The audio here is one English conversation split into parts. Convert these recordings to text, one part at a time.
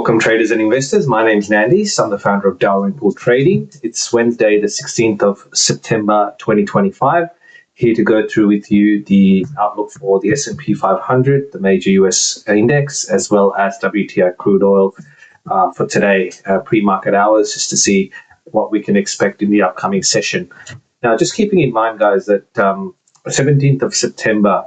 Welcome traders and investors. My name is Nandis. I'm the founder of Dalrymple Trading. It's Wednesday, the 16th of September 2025. Here to go through with you the outlook for the S&P 500, the major US index, as well as WTI Crude Oil for today, pre-market hours, just to see what we can expect in the upcoming session. Now, just keeping in mind, guys, that 17th of September,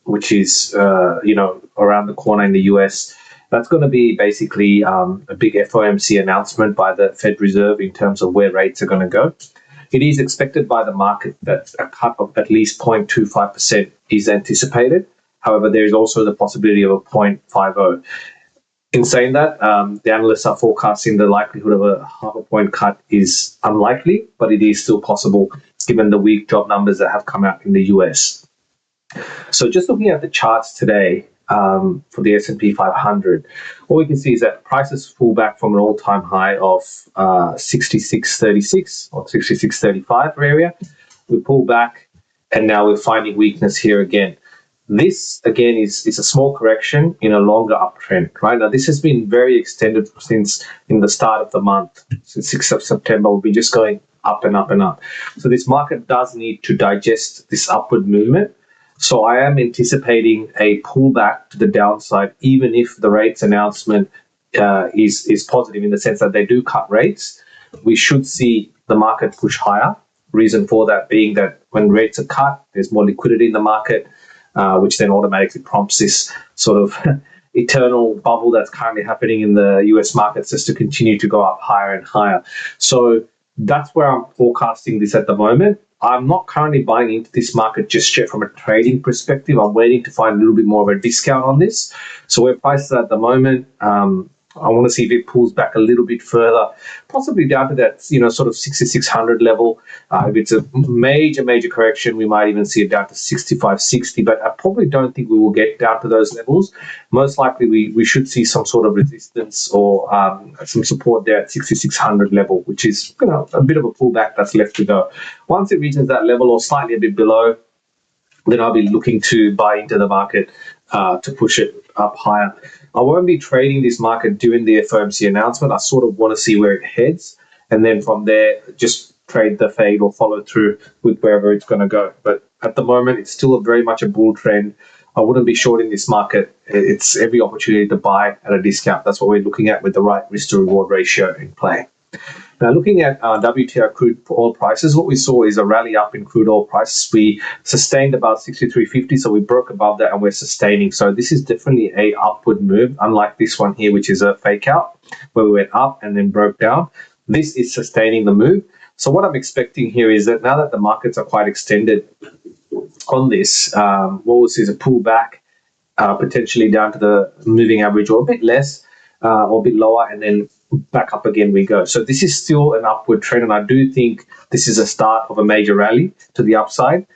which is around the corner in the US, that's going to be basically a big FOMC announcement by the Fed Reserve in terms of where rates are going to go. It is expected by the market that a cut of at least 0.25% is anticipated. However, there is also the possibility of a 0.50. In saying that, the analysts are forecasting the likelihood of a half a point cut is unlikely, but it is still possible given the weak job numbers that have come out in the US. So just looking at the charts today, for the S&P 500, what we can see is that prices pull back from an all-time high of 66.36 or 66.35 area. We pull back, and now we're finding weakness here again. This, again, is a small correction in a longer uptrend, right? Now, this has been very extended since in the start of the month, since 6th of September. We'll be just going up and up and up. So this market does need to digest this upward movement. So I am anticipating a pullback to the downside, even if the rates announcement is positive in the sense that they do cut rates. We should see the market push higher. Reason for that being that when rates are cut, there's more liquidity in the market, which then automatically prompts this sort of eternal bubble that's currently happening in the US markets just to continue to go up higher and higher. So that's where I'm forecasting this at the moment. I'm not currently buying into this market just yet from a trading perspective. I'm waiting to find a little bit more of a discount on this. So where prices are at the moment, I want to see if it pulls back a little bit further, possibly down to that, sort of 6,600 level. If it's a major correction, we might even see it down to 65.60, but I probably don't think we will get down to those levels. Most likely we should see some sort of resistance or some support there at 6,600 level, which is a bit of a pullback that's left to go. Once it reaches that level or slightly a bit below, then I'll be looking to buy into the market to push it up higher. I won't be trading this market during the FOMC announcement. I sort of want to see where it heads, and then from there, just trade the fade or follow through with wherever it's going to go. But at the moment, it's still very much a bull trend. I wouldn't be shorting this market. It's every opportunity to buy at a discount. That's what we're looking at with the right risk to reward ratio in play. Now, looking at WTI crude oil prices, what we saw is a rally up in crude oil prices. We sustained about 63.50, so we broke above that and we're sustaining. So this is definitely a upward move, unlike this one here, which is a fake out, where we went up and then broke down. This is sustaining the move. So what I'm expecting here is that now that the markets are quite extended on this, what we'll see is a pullback, potentially down to the moving average or a bit less or a bit lower, and then back up again we go. So this is still an upward trend, and I do think this is a start of a major rally to the upside.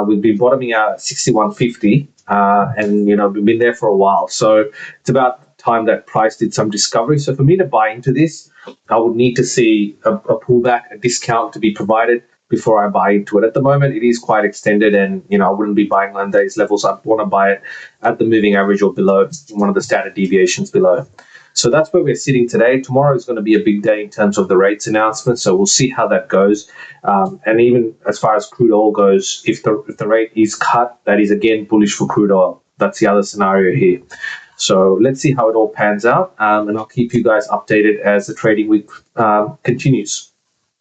We've been bottoming out at 61.50, and we've been there for a while. So it's about time that price did some discovery. So for me to buy into this, I would need to see a pullback, a discount to be provided before I buy into it. At the moment, it is quite extended, and I wouldn't be buying on these levels. I want to buy it at the moving average or below, one of the standard deviations below. So that's where we're sitting today. Tomorrow is going to be a big day in terms of the rates announcement, so we'll see how that goes. And even as far as crude oil goes, if the rate is cut, that is again bullish for crude oil. That's the other scenario here. So let's see how it all pans out, and I'll keep you guys updated as the trading week continues.